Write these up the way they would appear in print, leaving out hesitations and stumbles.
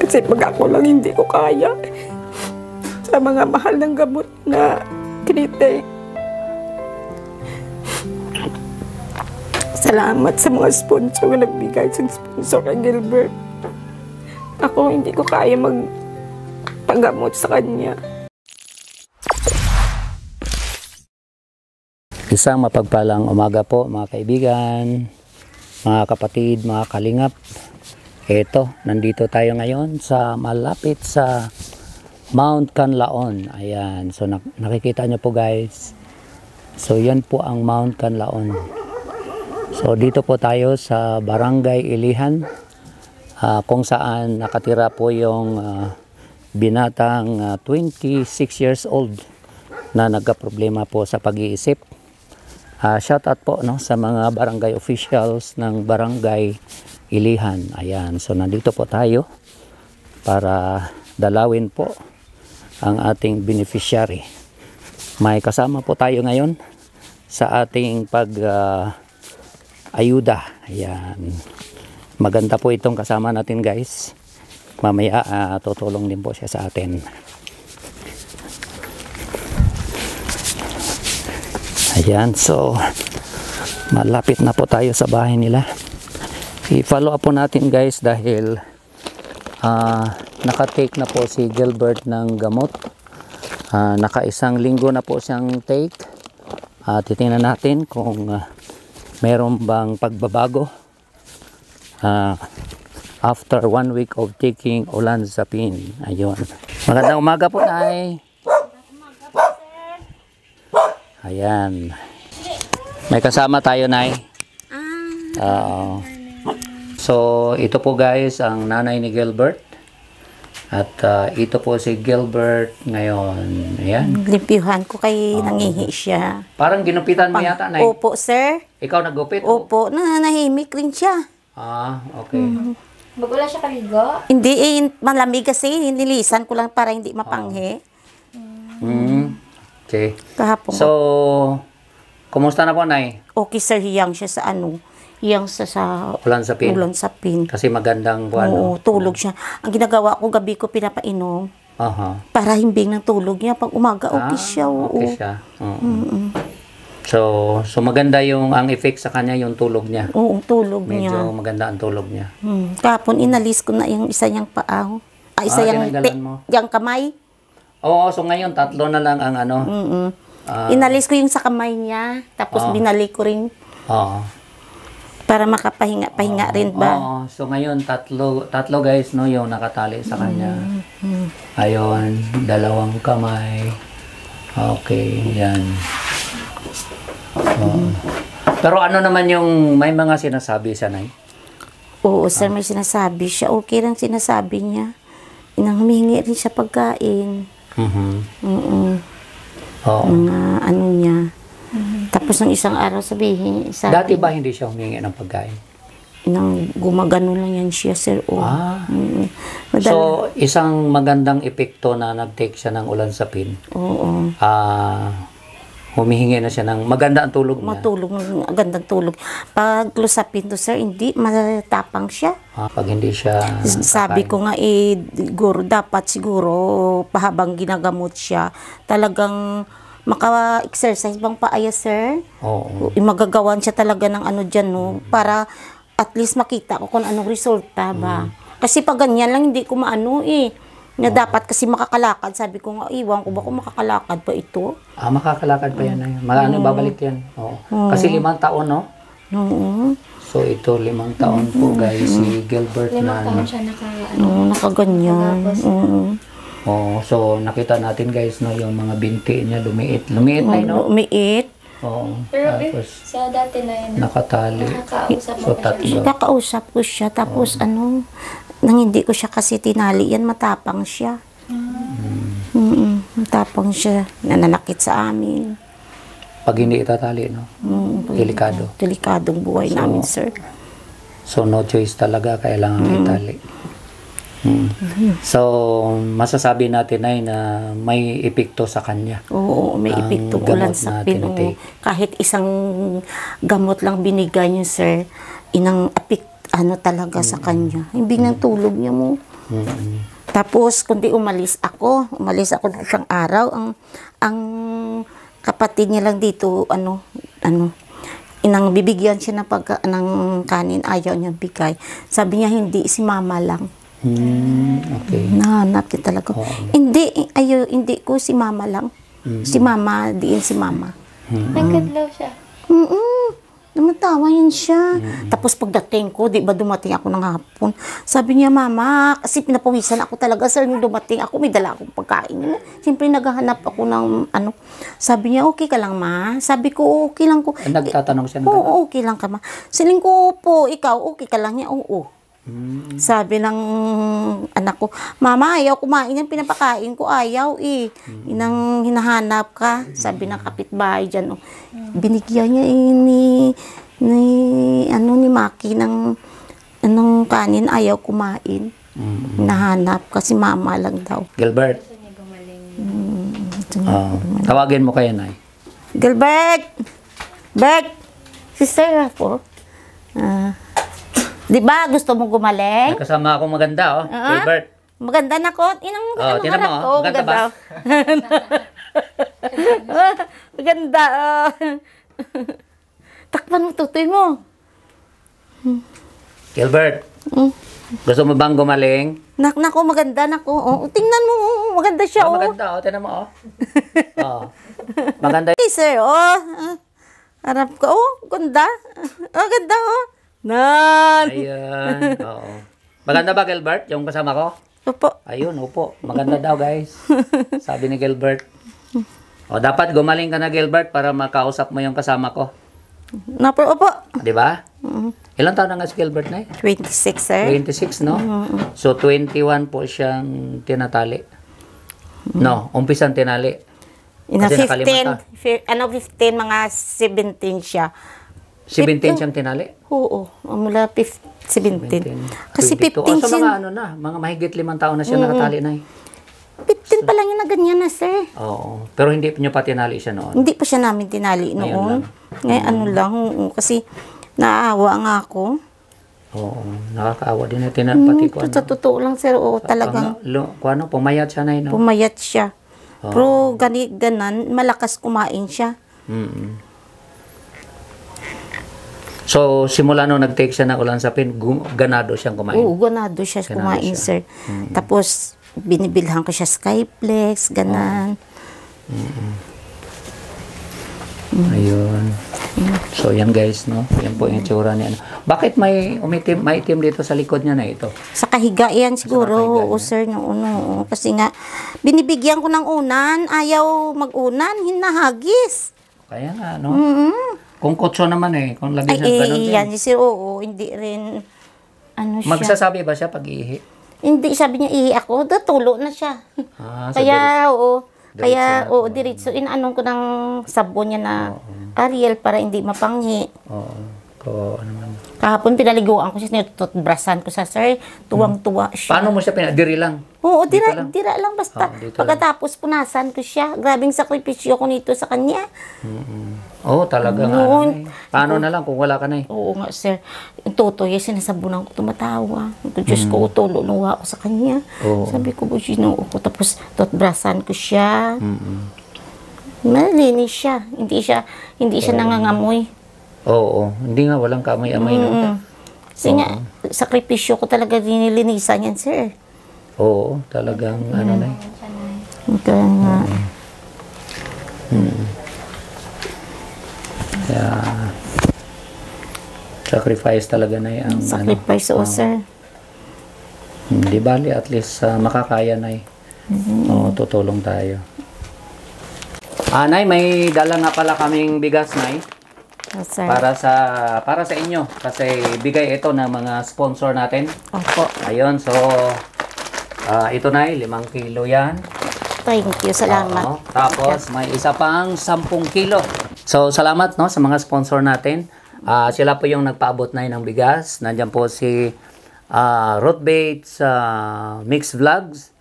Kasi pag ako lang hindi ko kaya sa mga mahal ng gamot na tinitake. Salamat sa mga sponsor na nagbigay sa sponsor kay Gilbert. Ako hindi ko kaya magpagamot sa kanya. Isang mapagpalang umaga po mga kaibigan, mga kapatid, mga kalingap. Ito, nandito tayo ngayon sa malapit sa Mount Canlaon. Ayan, so nakikita nyo po guys. So yan po ang Mount Canlaon. So dito po tayo sa Barangay Ilihan, kung saan nakatira po yung binatang 26 years old na nagka-problema po sa pag-iisip. Shout out po no, sa mga barangay officials ng Barangay Ilihan. Ayan, so nandito po tayo para dalawin po ang ating beneficiary. May kasama po tayo ngayon sa ating ayuda. Ayan. Maganda po itong kasama natin guys. Mamaya tutulong din po siya sa atin. Ayan, so malapit na po tayo sa bahay nila. I-follow up po natin guys dahil nakatake na po si Gilbert ng gamot. Naka-isang linggo na po siyang take. Titingnan natin kung meron bang pagbabago after 1 week of taking olanzapine. Ayun. Magandang umaga po, Nay. Ayan. May kasama tayo, Nay. So, ito po guys, ang nanay ni Gilbert. At ito po si Gilbert ngayon. Ayan. Limpyuhan ko kay nangihi siya. Parang ginupitan mo yata, Nay. Opo, sir. Ikaw naggupit? Opo, nanahimik rin siya. Okay. Wala siya kaligo? Hindi, malamig kasi. Nilisan ko lang para hindi mapanghi. Okay. Kahapon. So, kumusta na po, Nay? Okay, sir. Hiyang siya sa hiyang sa Olanzapine. Olanzapine. Kasi magandang Oo, tulog siya. Ang ginagawa ko, gabi ko pinapainom. Para himbing ng tulog niya. Pag umaga, okay siya. Okay siya. So maganda ang effect sa kanya, yung tulog niya. Oo, tulog niya. Medyo maganda ang tulog niya. Kahapon, inalis ko na yung isa niyang paa. Isa yung kamay. Oo, so ngayon, 3 na lang ang Inalis ko yung sa kamay niya. Tapos binalik ko rin. Para makapahinga rin ba? So ngayon, tatlo guys, no, yung nakatali sa kanya. Ayun, 2 kamay. Okay, yan. Pero ano naman yung may mga sinasabi siya, Nay? Oo, sir, may sinasabi siya. Okay lang sinasabi niya. Humihingi rin siya pagkain. Mga ano niya. Tapos ng isang araw sabihin. Dati ba hindi siya humingi ng pagkain? Gumagano lang yan siya, sir. So, isang magandang epekto na nag-take siya ng olanzapine. Oo. Humihingi na siya ng maganda ang tulog niya. Magandang tulog. Pag lusapin to, sir, hindi matapang siya. Pag hindi siya sabi ko nga, dapat siguro pahabang ginagamot siya, talagang maka-exercise bang paaya, sir? Oo. Magagawan siya talaga ng dyan, no? Para at least makita ko kung anong resulta ba. Kasi pag ganyan lang, hindi ko maano na dapat kasi makakalakad. Sabi ko nga, iwan ko ba kung makakalakad pa ito? Makakalakad pa yan. Babalik yan. Kasi 5 taon, no? Oo. So, ito 5 taon po, guys. Si Gilbert 5 na taon siya nakaganyan. So, nakita natin, guys, no, yung mga binti niya lumiit. Lumiit na, no? Lumiit. Pero tapos, sa dati na yun, nakatali. nakakausap So, mo pa siya. 3. Kakausap ko siya. Tapos nang hindi ko siya kasi tinali yan, matapang siya. Matapang siya. Nananakit sa amin. Pag hindi itatali, no? Delikado. Delikadong buhay namin, sir. So, no choice talaga. Kailangan itali. So, masasabi natin ay na may epekto sa kanya. Oo, may epekto ulan sa pin. Kahit isang gamot lang binigay niyo, sir, inang talaga sa kanya. Hindi ng tulog niya mo. Tapos, kundi umalis ako ng isang araw, ang kapatid niya lang dito, inang bibigyan siya ng kanin, ayaw niya bigay. Sabi niya, hindi, si mama lang. Okay. Nahanap niya talaga. Hindi ko, si mama lang. Si mama, diin si mama. Nagkadlaw siya. Namatawa yan siya. Tapos pagdating ko, di ba dumating ako ng hapon. Sabi niya, mama, kasi pinapawisan ako talaga. Sir, nung dumating ako, may dala akong pagkain. Siyempre, naghahanap ako ng Sabi niya, okay ka lang, ma? Sabi ko, okay lang ko. Nagtatanong siya ng Oo, okay lang ka, ma. Siling ko po, ikaw, okay ka lang niya? Oo. Sabi ng anak ko, mama, ayaw kumain yan, pinapakain ko, ayaw Inang hinahanap ka. Sabi ng kapitbahay dyan, binigyan niya ni Maki ng kanin, ayaw kumain. Hinahanap kasi mama lang daw. Gilbert. Tawagin mo kaya, Nay. Gilbert! Bert! Sister po. Di ba gusto mo gumaling? May kasama akong maganda, Gilbert. Maganda na ko. Inang Tingnan mo, harap ko. maganda ba? Maganda. Takpan mo, tutoy mo. Gilbert, gusto mo bang gumaling? Nako, maganda na ko. Tingnan mo, maganda siya. Maganda, tingnan mo, Maganda. Hey, sir, harap ko. Ganda. Ganda, Nan. Ayan, Maganda ba, Gilbert, yung kasama ko? Opo. Ayun, upo. Maganda daw, guys. Sabi ni Gilbert. Dapat gumaling ka na, Gilbert, para makausap mo yung kasama ko. Opo. Di ba? Ilang taon na nga si Gilbert na 26, sir. 26, no? So, 21 po siyang tinatali. No, umpisang tinali. Kasi 15, 15, mga 17 siya. 17 siyang tinali? Oo, mula 17. Kasi 22. 15 So, mga mga mahigit 5 taon na siya nakatali na 15 pa lang yun na ganyan na, sir. Oo. Pero hindi niyo pa tinali siya noon? Hindi pa siya namin tinali noon. Ngayon lang, kasi naaawa nga ako. Oo. Nakakaawa din natin pati ko. Sa totoo lang, sir, talagang pumayat siya na yun. pumayat siya. Pero ganan, malakas kumain siya. So, simula nung nag-take siya ng Olanzapine, ganado siyang kumain? Oo, ganado siya kumain, siya. sir. Tapos, binibilhan ko siya Skyplex, ganan. Ayun. So, yan guys, no? Yan po yung itsura niya. Bakit may maitim dito sa likod niya na ito? Sa kahigayan siguro, kahigayan. oo, sir, kasi nga, binibigyan ko ng unan, ayaw mag-unan, hinahagis. Kaya nga, no? Kung kutso naman kung lagi siya ganun din. Yan, sir, oo, hindi rin, siya. Magsasabi ba siya pag-ihi? Hindi, sabi niya, ihi ako, tulo na siya. Kaya, diretso, inanong ko ng sabon niya na Ariel para hindi mapanghi. Oo, naman. Kahapon pinaliguan ko siya, nitutbrasan ko sa sir, tuwang-tuwa siya. Paano mo siya diri lang? Oo, Dito dira lang basta. dito Pagkatapos punasan ko siya, grabing sakripisyo ko nito sa kanya. Oo, talagang Paano na lang kung wala ka na Oo nga, sir. Yung tutoy, sinasabunan ko tumatawa. Ito, Diyos ko, tululuwa ako sa kanya. Oo. Sabi ko, ginoo ko. Tapos, tutbrasan ko siya. Malinis siya. Hindi siya nangangamoy. Oo, hindi nga walang kamay-amay no. Kasi nga, sakripisyo ko talaga dinilinisan yan, sir. Oo, talagang na Kaya nga. Kaya, sacrifice talaga na yan. Sacrifice, sir. Di bali, at least makakaya na Oo, tutulong tayo. Nay, may dala nga pala kaming bigas, Nay. Sir. Para sa inyo. Kasi bigay ito ng mga sponsor natin. Opo. Ayun, so, ito na 5 kilo yan. Thank you, salamat. Oo. Tapos may isa pang 10 kilo. So salamat no sa mga sponsor natin. Sila po yung nagpaabot na ng bigas. Nandiyan po si Ruth Bates Mix Vlogs.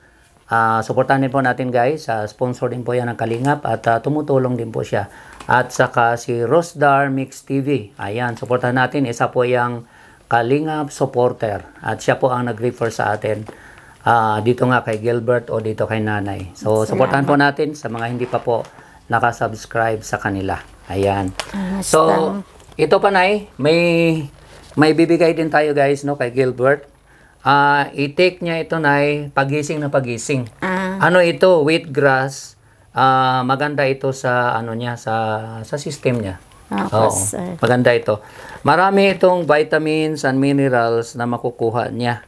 Suportahan din po natin guys. Sponsor din po yan ng Kalingap at tumutulong din po siya. At saka si Rosdar Mix TV. Ayan, suportahan natin. Isa po yung Kalingap supporter. At siya po ang nag-refer sa atin. dito nga kay Gilbert o dito kay nanay. So, supportahan po natin sa mga hindi pa po nakasubscribe sa kanila. Ayan. So, ito pa nay, may bibigay din tayo guys no kay Gilbert. I-take niya ito nay pagising na pagising. Ano ito? Wheatgrass. Maganda ito sa ano niya sa system niya. Oo, sir. maganda ito. Marami itong vitamins and minerals na makukuha niya.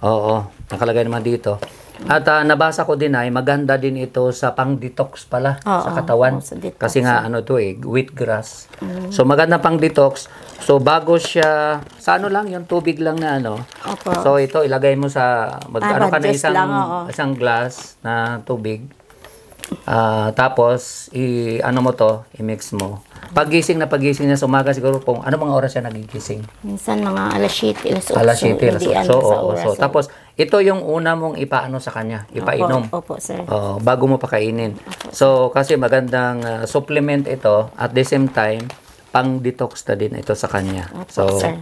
Oo, nakalagay naman dito. At nabasa ko din ay maganda din ito sa pang-detox pala sa katawan. sa detox, Kasi nga ano to wheatgrass. So maganda pang-detox. So bago siya sa ano lang yung tubig lang na ano. Opo. So ito ilagay mo sa ano ka na just lang, oo. isang glass na tubig. Tapos ano mo to, i-mix mo. Pagising na sa umaga siguro kung ano mga oras siya nagigising. Minsan mga alas 7, Alas 7, alas 8. So, oras. tapos, ito yung una mong ipaano sa kanya, ipainom. Opo, sir. Bago mo pakainin. So, kasi magandang supplement ito, at the same time, pang-detox na din ito sa kanya. Opo, sir.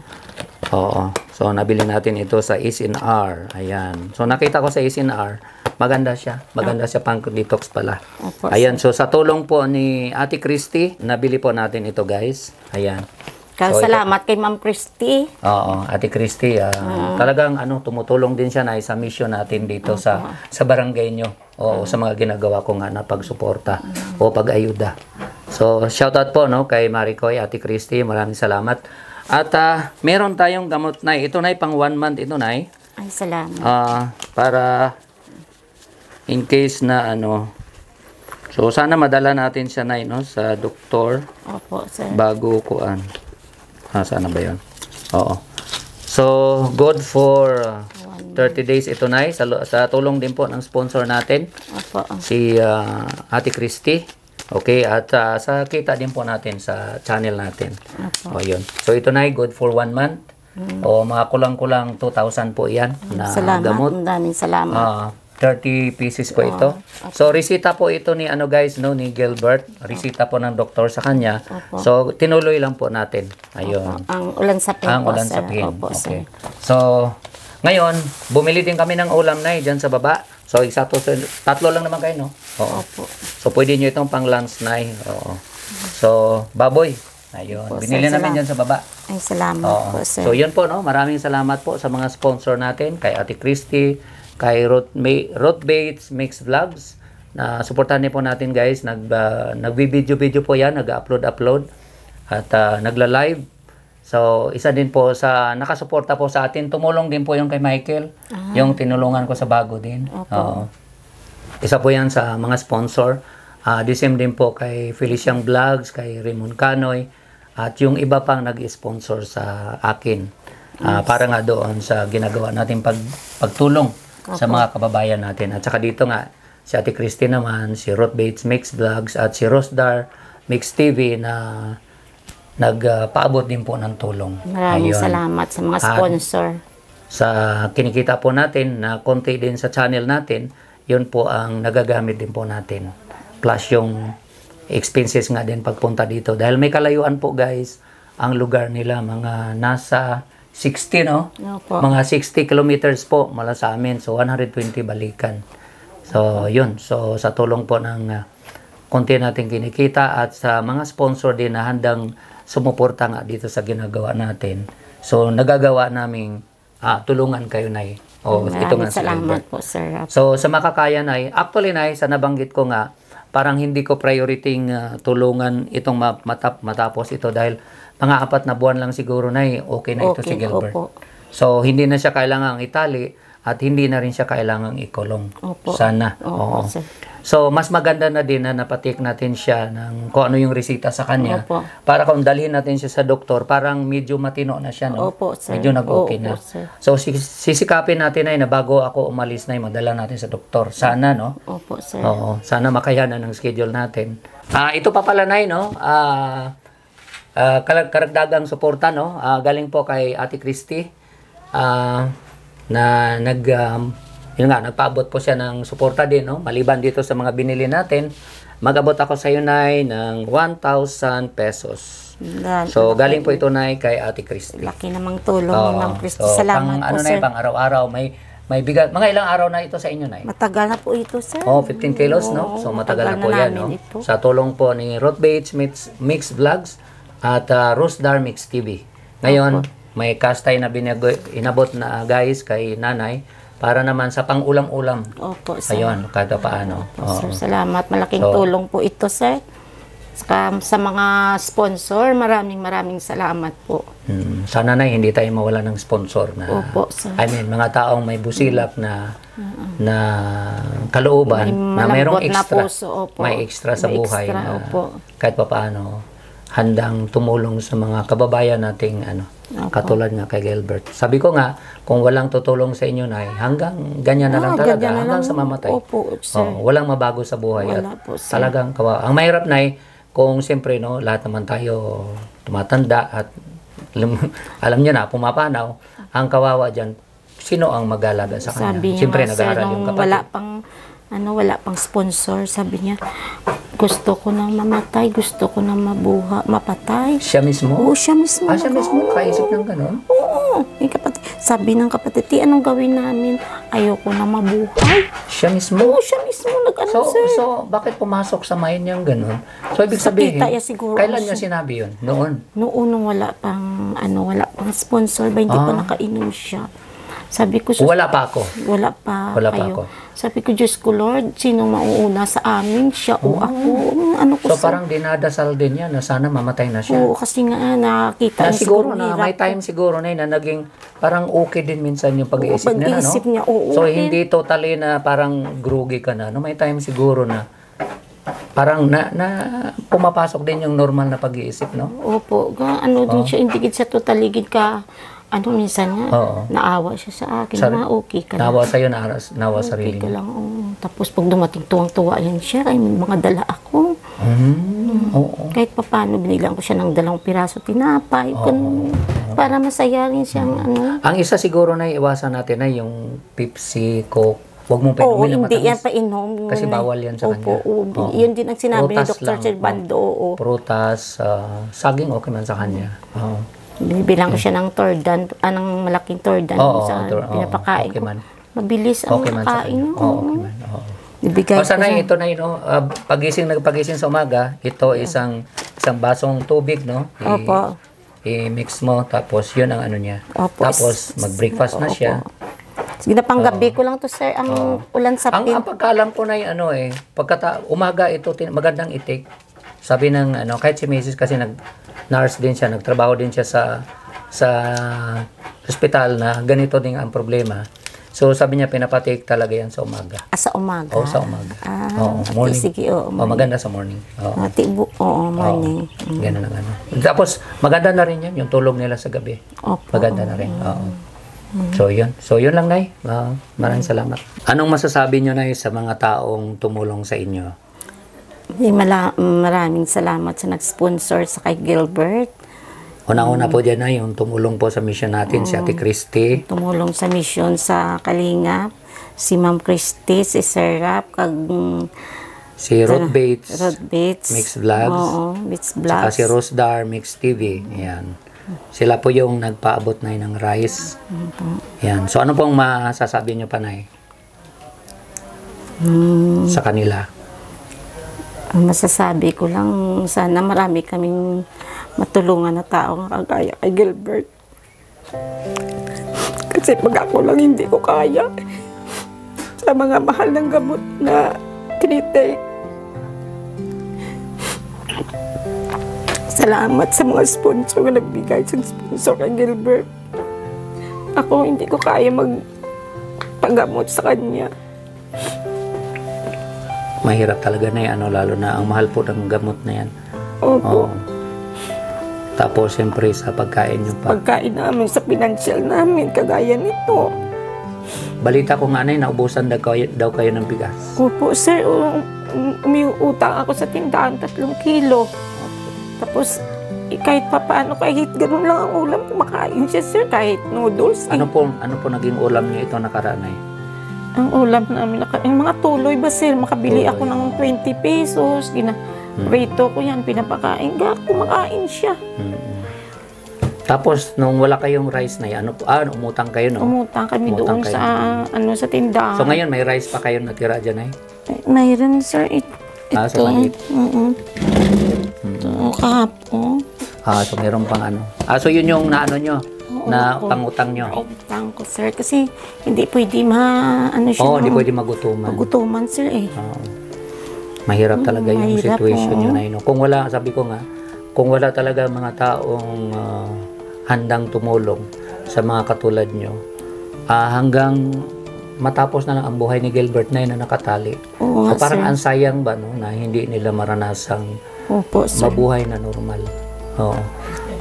Oo. So, nabili natin ito sa SNR. Ayan. So, nakita ko sa SNR, maganda siya. Maganda siya pang-detox pala. Opo, Ayan. So, sa tulong po ni Ate Christy, nabili po natin ito, guys. Ayan. Salamat kay Ma'am Christy. Oo, Ate Christy, talagang tumutulong din siya na sa mission natin dito sa barangay nyo. O sa mga ginagawa ko nga na pagsuporta o pag-ayuda. So, shoutout po no kay Maricoy, Ate Christy, maraming salamat. At meron tayong gamot na ito na pang 1 month ito na Ay, salamat. para in case na so sana madala natin siya na no sa doktor. Opo, sir. Bago kuan. Sana ba 'yon? Oo. So, good for 30 days ito na sa tulong din po ng sponsor natin. Opo. Si Ate Christy. Okay, at sa kita din po natin sa channel natin. O yun. So, ito na good for 1 month. O mga kulang-kulang 2,000 po yan na gamot. Maraming salamat. 30 pieces po ito. So, resita po ito ni guys, ni Gilbert. Resita po ng doktor sa kanya. Opo. So, tinuloy lang po natin. Ayun. Ang ulan sa pin Ang po, ulan sir. sa pin. Opo, sir. Okay. So, ngayon, bumili din kami ng ulam na dyan sa baba. So, tatlo lang naman kayo, no? Oo. Opo. So, pwede nyo itong pang lunch na. Oo. So, baboy. Ayun. Opo, Binili sir, namin dyan sa baba. Ay, salamat Oo. po, sir. So, yun po, no? Maraming salamat po sa mga sponsor natin. Kay Ate Christy, kay Ruth Bates Mix Vlogs. Na suportahan niyo po natin, guys. Nag-video po yan. Nag-upload. At nagla-live. So, isa din po sa nakasuporta po sa atin. Tumulong din po yung kay Michael. Yung tinulungan ko sa bago din. Oo. Isa po yan sa mga sponsor. The same din po kay Feliciang Vlogs, kay Raymond Canoy. At yung iba pang nag-sponsor sa akin. Para nga doon sa ginagawa natin pagtulong sa mga kababayan natin. At saka dito nga, si Ate Christy naman, si Ruth Bates Mix Vlogs, at si Rosdar Mix TV na nagpaabot din po ng tulong. Maraming Ayun. salamat sa mga sponsor. Sa kinikita po natin na konti din sa channel natin, yun po ang nagagamit din po natin. Plus yung expenses nga din pagpunta dito. Dahil may kalayuan po guys, ang lugar nila mga nasa 60 no? Opo. Mga 60 kilometers po mula sa amin. So 120 balikan. So yun. So sa tulong po ng konti natin kinikita at sa mga sponsor din na handang sumuporta nga dito sa ginagawa natin. So nagagawa naming tulungan kayo Nay. Ito nga Maraming salamat po, sir. So sa makakaya Nay, actually Nay, sa nabanggit ko nga, parang hindi ko priority tulungan itong matapos ito dahil mga 4 na buwan lang siguro Nay, okay na ito si Gilbert. Opo. So hindi na siya kailangang itali at hindi na rin siya kailangang ikulong. Opo. Sana. Opo, Oo. sir. So mas maganda na din na napatik natin siya ng kung ano yung resita sa kanya. Opo. Para kung dalhin natin siya sa doktor, parang medyo matino na siya. No? Opo, sir. Medyo nag-okay Opo, na. sir. So sisikapin natin na bago ako umalis na madala natin sa doktor. Sana, no? Opo, sir. Oo, sana makayanan ng schedule natin. Ito pa pala Nay, no? Karagdagang suporta, no? Galing po kay Ate Christy na nagpaabot po siya ng suporta din, no? Maliban dito sa mga binili natin, mag-abot ako sa iyo Nay ng 1,000 pesos. So galing po ito Nay kay Ate Christy. Laki namang tulong ni Ma'am Christy. Salamat po, Nay, sir. pang araw-araw may bigat. Mga ilang araw na ito sa inyo, Nay? Matagal na po ito, sir. Oh, 15 kilos, no? Oo, So, matagal na po yan, no? namin ito. Sa tulong po ni Ruth Bates Mix Vlogs at Rusdar Mix TV. Ngayon, may kastay na inabot na guys kay Nanay para naman sa pang-ulam-ulam. Opo, sir. Ayun, kada paano. Opo, sir, salamat. Malaking So, tulong po ito, sir. Sa mga sponsor, maraming salamat po. Sana na hindi tayo mawala ng sponsor na Opo, sir. I mean, mga taong may busilak na kalooban na mayroong malambot na extra. puso, opo. May extra sa May buhay extra, na opo. kahit papaano handang tumulong sa mga kababayan nating katulad nga kay Gilbert. Sabi ko nga, kung walang tutulong sa inyo, Nay, hanggang ganyan na lang talaga, ganyan na hanggang lang. sa mamatay. Opo, sir. Walang mabago sa buhay. Wala At po, sir. talagang kawawa. Ang mahirap, Nay, kung siyempre, no, lahat naman tayo tumatanda at alam niyo na, pumapanaw, ang kawawa dyan, sino ang mag-alaga sa kanya? Sabi niya Siyempre, nga, sir, nag-aaral yung nung kapatid. wala pang sponsor, sabi niya, gusto ko nang mamatay, gusto ko nang mapatay. Siya mismo? Oo, siya mismo. Siya mismo, kaisip ng gano'n? Oo, yung kapatid. Sabi ng kapatid, "Ti, anong gawin namin? Ayoko na mabuhay." Siya mismo? Oo, siya mismo nag-ano, sir. So, bakit pumasok sa mind niyang gano'n? So, ibig Sa sabihin, tita niya siguro, kailan sir. niya sinabi yun? Noon? Noon nung wala pang sponsor ba, hindi pa nakainom siya. Sabi ko, Wala pa ako. wala pa Wala pa kayo. ako. Sabi ko, Diyos ko, Lord, sino mauuna sa amin? Siya o ako? Ano ko So, parang dinadasal din niya na sana mamatay na siya. Oo, kasi nga nakita Na niya siguro na, hirap may time siguro na naging parang okay din minsan yung pag-iisip Oo, niya, no? pag-iisip niya, oo, So, okay. hindi totally na parang groggy ka na. No? May time siguro na parang na pumapasok din yung normal na pag-iisip, no? Opo, din siya, hindi siya totaligid ka. Minsan nga, Oo. naawa siya sa akin. Okay ka lang. Nawa sa'yo, nawa sarili Okay ka niya. lang, oo. Tapos pag dumating tuwang-tuwa yan siya, ay may mga dala ako. Oo. Kahit pa paano, binigyan ko siya ng 2 piraso tinapay. Ganun. Para masaya rin siyang Ang isa siguro na iwasan natin ay yung Pepsi, Coke. Huwag mong Oo, painumin na hindi yan matamis. painom. Kasi bawal yan sa kanya. Opo, Oo. yun din ang sinabi ni Prutas Dr. lang. Servando. Oo. Prutas, saging okay man sa kanya. Oo. Binibilang ko siya ng tordan, ng malaking tordan Oo, sa oo, pinapakain okay ko. man. Mabilis ang Okay man sa makain. kanya. Oo, okay man. Oo. Ibigay ko Basta na siya. ito na yun, nagpagising sa umaga, ito isang basong tubig, no? Opo. I-mix mo, tapos yun ang ano niya. Opo. Tapos mag-breakfast na siya. Sige na, panggabi ko lang to, sir. Ang ulan sa Ang pagkaalam ko na yung umaga ito, magandang itik. Sabi ng, kahit si Mrs. kasi nurse din siya, nagtrabaho din siya sa hospital na ganito din ang problema. So, sabi niya, pinapatik talaga yan sa umaga. Sa umaga. Oo, sa umaga. Oo, Okay, morning. sige, oo. Maganda sa morning. Oo. Morning. Ganun ang ano. Tapos, maganda na rin yan, yung tulog nila sa gabi. Opo. Maganda na rin. Oo. So, yun lang, Nay. Maraming salamat. Anong masasabi nyo, Nay, sa mga taong tumulong sa inyo? Maraming salamat sa nag-sponsor sa kay Gilbert. Unang-una po dyan, Nay, yung tumulong po sa mission natin, si Ate Christy. Tumulong sa mission sa Kalingap. Si Ma'am Christy, si Sir Rap, Si Ruth Bates, Rod Bates. Mix Vlogs. Oo, Mix Saka Vlogs. si Rusdar Mix TV. Yan. Sila po yung nagpaabot na ng rice. Yan. So, ano pong masasabi nyo pa, Nay? Sa kanila. Ang masasabi ko lang, sana marami kaming matulungan na tao nga kagaya kay Gilbert. Kasi pag ako lang hindi ko kaya sa mga mahal ng gamot na tinitake. Salamat sa mga sponsor na nagbigay sa sponsor kay Gilbert. Ako hindi ko kaya magpagamot sa kanya. Mahirap talaga na yan, lalo na ang mahal po ng gamot na yan. Opo. Oo. Tapos, siyempre, sa pagkain nyo pa. Pagkain namin sa financial namin, kagaya nito. Balita ko nga, Nay, naubusan daw kayo ng bigas. Opo, sir. Umiutang ako sa tindahan, 3 kilo. Tapos, kahit pa paano, kahit ganun lang ang ulam, kumakain siya, sir. Kahit noodles. Ano po naging ulam niyo ito nakaraan, Nay? Ang ulam namin, yung mga tuloy ba, sir? Makabili Tuloy. ako ng 20 pesos. Prito ko yan, pinapakain. Kumakain siya. Tapos, nung wala kayong rice na yan, umutang kayo, no? Umutang kami Umutang doon kayo. sa tindahan. So, ngayon, may rice pa kayo natira dyan, ay? Mayroon, sir. Sa maliit. Ito, kahapon. So, meron pang ano. So, yun yung naano nyo, na opo. pangutang nyo. Utang ko, sir. Kasi hindi pwede siya. Oo, hindi pwede magutuman. Magutuman, sir, eh. Mahirap talaga yung mahirap, situation oo. yun ay, no? Kung wala, sabi ko nga, kung wala talaga mga taong handang tumulong sa mga katulad nyo, hanggang matapos na lang ang buhay ni Gilbert na yun na nakatali. Oo nga, So, parang sir. ang sayang ba, no, na hindi nila maranasang Opo, sir. mabuhay na normal. Oo.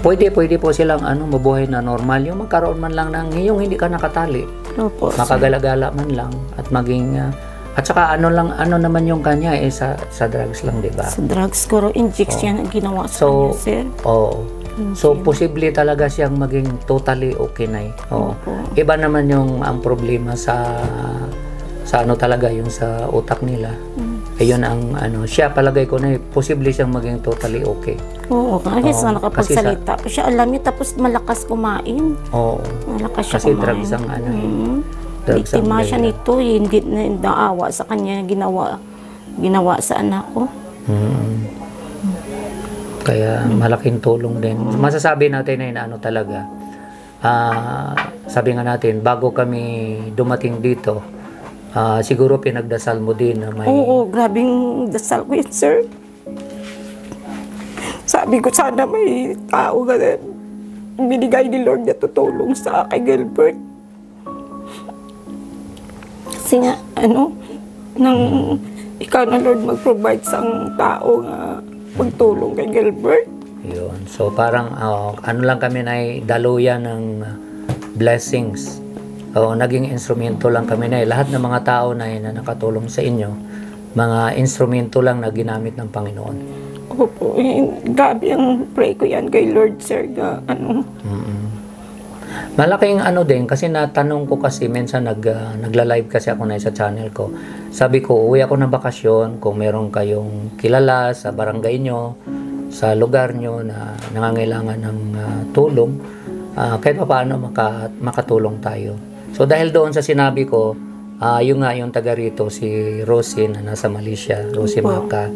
Pwede po silang mabuhay na normal. Yung magkaroon man lang ng, yung hindi ka nakatali. Opo, sir. Makagalagala man lang at maging at saka ano naman yung kanya sa drugs lang, di ba? Sa drugs ko, injection ang ginawa sa So, kanya, sir. oo. So, posible talaga siyang maging totally okay na. Oo. Opo. Iba naman yung ang problema sa ano talaga, yung sa utak nila. Ayun ang siya palagay ko na posible siyang maging totally okay. Oo, kasi Oo, sa nakapagsalita pa siya, alam niya, tapos malakas kumain. Oo. Malakas siya Kasi kumain. drugs ang drugs ang Biktima siya dahilan. nito, hindi na naawa sa kanya ginawa sa anak ko. Kaya malaking tulong din. Masasabi natin na talaga. Sabi nga natin, bago kami dumating dito, siguro pinagdasal mo din na may... Oo, grabing dasal ko yun, sir. Sabi ko, sana may tao na binigay ni Lord na tutulong sa kay Gilbert. Kasi nga, nang ikaw na Lord mag-provide sa tao nga magtulong kay Gilbert. Yun. So parang lang kami na daluyan ng blessings. Naging instrumento lang kami na lahat ng mga tao na nakatulong sa inyo, mga instrumento lang na ginamit ng Panginoon. Opo, grabe ang pray ko yan kay Lord, sir, na Malaking din kasi natanong ko kasi minsan nagla-live kasi ako na sa channel ko. Sabi ko, uwi ako ng bakasyon kung meron kayong kilala sa barangay nyo, sa lugar nyo na nangangailangan ng tulong, kahit pa paano makatulong tayo. So dahil doon sa sinabi ko, yung taga rito, si Rosie na nasa Malaysia, Rosie Maka.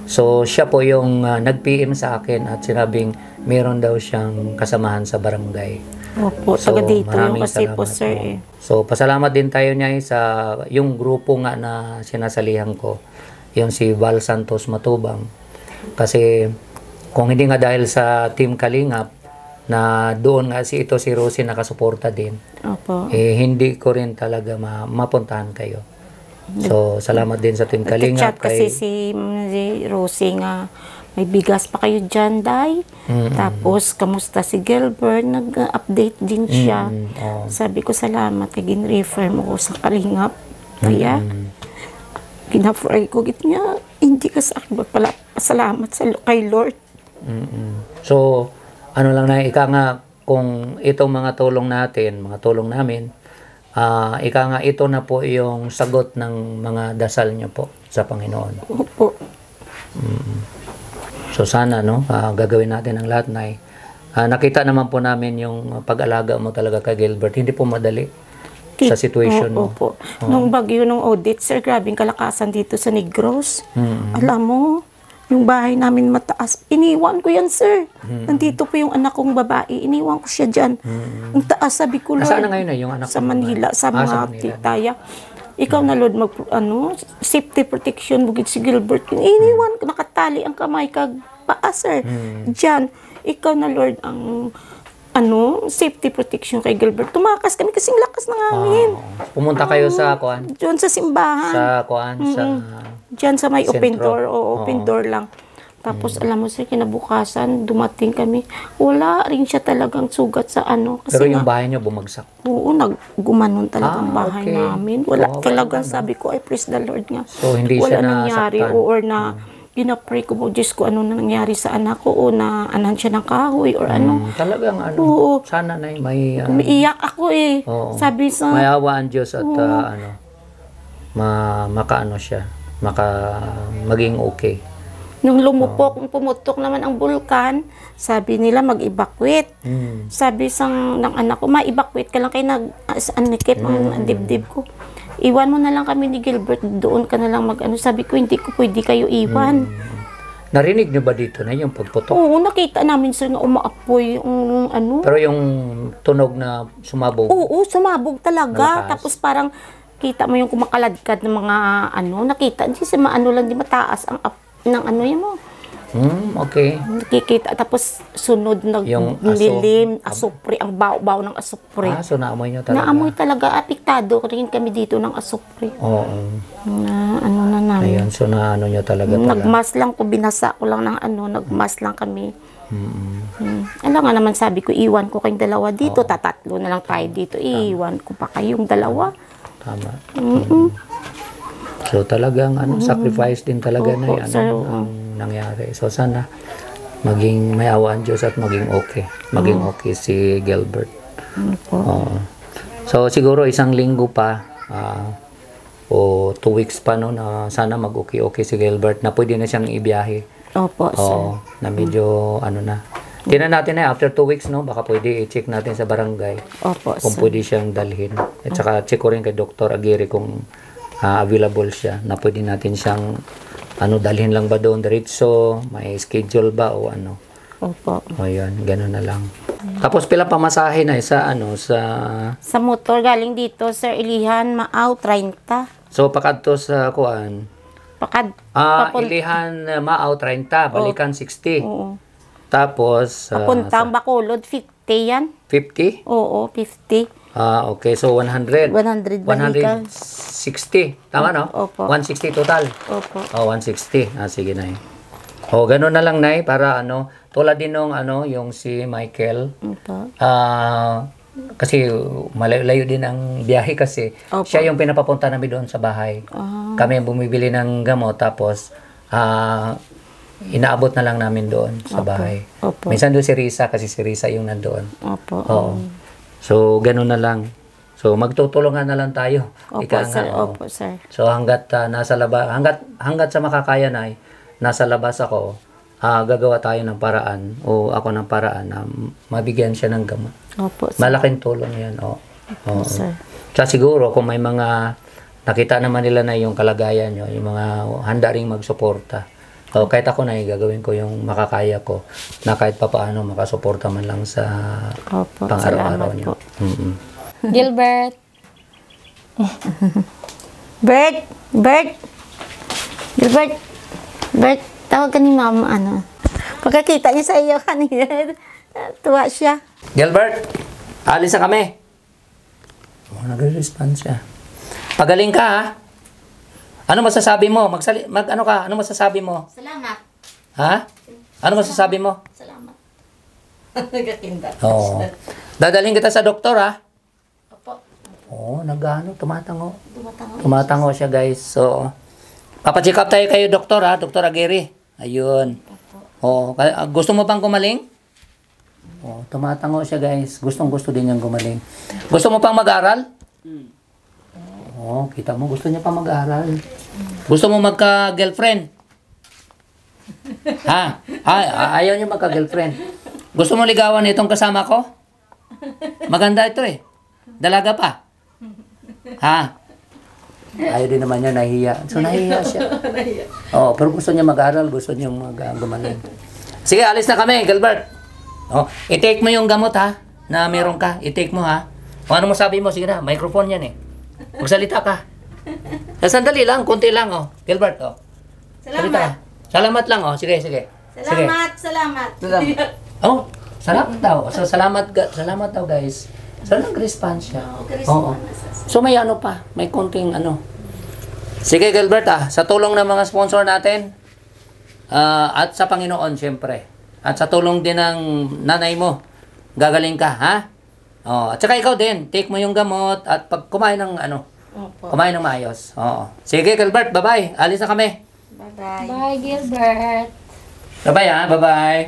So siya po yung nag-PM sa akin at sinabing meron daw siyang kasamahan sa barangay. Opo, So, taga dito yung maraming kasi po, salamat sir. po. So, pasalamat din tayo niya sa yung grupo nga na sinasalihan ko, yung si Val Santos Matubang. Kasi kung hindi nga dahil sa Team Kalingap, na doon nga si Rosie nakasuporta din, Opo. hindi ko rin talaga mapuntahan kayo. So, salamat din sa Team Kalingap. Nagka-chat kasi si Rosie nga, may bigas pa kayo dyan, Day. Tapos, kamusta si Gilbert? Nag-update din siya. Sabi ko, salamat. Gin-refer mo ko sa Kalingap. Kaya, ginafray ko niya. Hindi ka sa akin pasalamat kay Lord. So, lang na, ika nga, kung itong mga tulong natin, mga tulong namin, ika nga, ito na po yung sagot ng mga dasal nyo po sa Panginoon. opo. So sana gagawin natin ang lahat na nakita naman po namin yung pag-alaga mo talaga kay Gilbert. Hindi po madali sa situation mo. Opo. Nung bagyo, nung audit, sir, grabing kalakasan dito sa Negros. Alam mo, yung bahay namin mataas. Iniwan ko yan, sir. Nandito po yung anak kong babae. Iniwan ko siya dyan. Ang taas, sabi ko, Lord. Nasaan na ngayon yung anak Sa mo? Manila, sa mga Sa Manila. titaya. Ikaw na, Lord, safety protection, bugid si Gilbert. Iniwan, nakatali ang kamay kag paa, sir. Diyan, ikaw na, Lord, ang safety protection kay Gilbert. Tumakas kami kasing lakas ng hangin. Pumunta kayo sa kuan? Diyan sa simbahan. Sa kuan? Sa... Diyan sa may open Sentro. door. Open door lang. Tapos, alam mo, sir, kinabukasan, dumating kami. Wala rin siya talagang sugat sa Kasi Pero yung nga, bahay nyo bumagsak. oo, gumanon talaga ang bahay okay. namin. Wala Wow, talaga, ano? sabi ko, ay praise the Lord nga. So, hindi Wala siya nangyari, nasaktan. or na ginapray ko mo, Diyos ko, ano na nangyari sa anak ko, o na anan siya ng kahoy, or ano. Talagang Oo. sana na may... Umiiyak ako eh. Oo. Sabi sa, may awa ang Diyos at makaano siya, maging okay. Nung lumupok, pumutok naman ang bulkan, sabi nila mag-evacuate. Sabi ng anak ko, ma-evacuate ka lang kayo nag-anikip ang dibdib ko. Iwan mo na lang kami ni Gilbert, doon ka na lang mag-ano. Sabi ko, hindi ko pwede kayo iwan. Narinig niyo ba dito na yung pagputok? Oo, nakita namin sir na umaapoy yung ano. Pero yung tunog na sumabog, Oo, sumabog talaga. Malakas. Tapos parang kita mo yung kumakaladkad ng mga ano, nakita. Di sa maano lang, di mataas ang ng ano yun mo. okay. Nakikita. Tapos sunod Yung lilim, asupre, ang baw-baw ng asupre. So naamoy niyo talaga? Naamoy talaga. Apektado rin kami dito ng asupre. Oo. Na ano na namin. Ayun, so naano niyo talaga pala. Nagmas lang ko, binasa ko lang ng ano, nagmas lang kami. Alam nga naman sabi ko, iwan ko kayong dalawa dito, tatatlo na lang tayo dito, iwan ko pa kayong dalawa. Tama. So talagang sacrifice din talaga Opo, na yan sir, ang nangyari. So sana maging may awa ang Diyos at maging okay. Maging okay si Gilbert. Oo. So siguro 1 linggo pa o 2 weeks pa no na sana mag-okay si Gilbert na pwede na siyang ibiyahe. Opo, sir. Oo, na medyo na. Tingnan natin na after 2 weeks no, baka pwede i-check natin sa barangay Opo, kung sir. pwede siyang dalhin. At saka check ko rin kay Dr. Aguirre kung available siya na pwede natin siyang dalhin lang ba doon diretso, may schedule ba o ano. Opo. O yun, gano'n na lang. Tapos pila pamasahe na sa Sa motor galing dito, Sir Ilihan, Maaw, 30. so pakadto sa kuan. Ilihan Maaw 30, balikan 60. Oo. Tapos Papuntang Bacolod, 50 yan. 50? Oo, 50. Okay, so 100. 100 balikan. 160. Tama, no? Opo. 160 total. Opo. 160. Sige, Nay. Ganun na lang, Nay, para tulad din nung yung si Michael. Opo. Kasi malayo din ang biyahe kasi. Opo. Siya yung pinapapunta namin doon sa bahay. Kami ang bumibili ng gamot, tapos inaabot na lang namin doon sa bahay. Opo. Minsan doon si Risa, kasi si Risa yung nandoon. Opo. Oo. So, ganun na lang. So, magtutulungan na lang tayo. Opo, Ika sir. nga, Opo, sir. So, hanggat nasa labas, hanggat sa makakaya na nasa labas ako, gagawa tayo ng paraan o ako ng paraan na mabigyan siya ng gamot. Opo, sir. Malaking tulong yan. Oo. Sir. Tsaka siguro, kung may mga nakita naman nila na yung kalagayan nyo, yung mga handa ring magsuporta. So, kahit ako na gagawin ko yung makakaya ko na kahit papaano makasuporta man lang sa Opo, pang-araw-araw salamat nyo. po. Gilbert. Bert! Gilbert! Bert, tawag ka ni mama, Pagkakita niya sa iyo kanina, tuwa siya. Gilbert, alis na kami. Nagre-respond siya. Pagaling ka, ha? Ano masasabi mo? Ano masasabi mo? Salamat. Ha? Ano masasabi mo? Salamat. Nagatinda. Oo. Dadalhin kita sa doktor, ha? Opo. Tumatango. Tumatango siya, guys. So, papacheck up tayo kayo, doktor, ha? Dr. Aguirre. Ayun. Gusto mo bang gumaling? Tumatango siya, guys. Gustong-gusto din niyang gumaling. Gusto mo pang mag-aral? Kita mo, gusto niya pa mag-aral. Gusto mo magka-girlfriend? Ha? Ayaw niya magka-girlfriend. Gusto mo ligawan itong kasama ko? Maganda ito eh. Dalaga pa. Ha? Ayaw din naman niya, nahihiya. So, nahihiya siya. Pero gusto niya mag-aral, gusto niya gumaling. Sige, alis na kami, Gilbert. I-take mo yung gamot, ha? Na meron ka. I-take mo, ha? Ano mo sabi mo? Sige na, microphone yan eh. Magsalita ka. Sandali lang, konti lang, Gilbert, Salita ka. Salamat lang, Sige. Salamat. Salamat. Salamat daw. So, salamat daw, guys. So, nag-response siya. Oo. So, may may konting Sige, Gilbert, sa tulong ng mga sponsor natin, at sa Panginoon, syempre. At sa tulong din ng nanay mo, gagaling ka, ha? At saka ikaw din, take mo yung gamot at pag kumain ng kumain ng maayos. Sige, Gilbert, bye-bye. Alis na kami. Bye-bye. Bye, Gilbert. Bye-bye, ha? Bye-bye.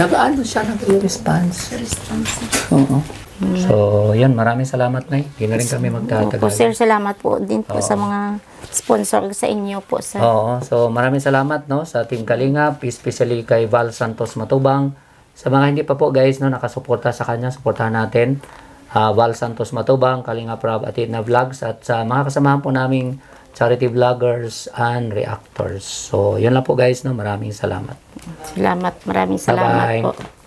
Nag-ano siya, nag-response. Oo. So, yun, maraming salamat, Nay. Hindi na rin kami Opo, magtatagal. sir, salamat po din po sa mga sponsor sa inyo po, sir. Oo, so maraming salamat no sa Team Kalingap, especially kay Val Santos Matubang. Sa mga hindi pa po guys no nakasuporta sa kanya, suportahan natin. Val Santos Matubang, Kalingap Rob at Edna Vlogs at sa mga kasamahan po naming charity vloggers and reactors. So, yun lang po guys no, maraming salamat. Salamat, maraming salamat Bye-bye. po.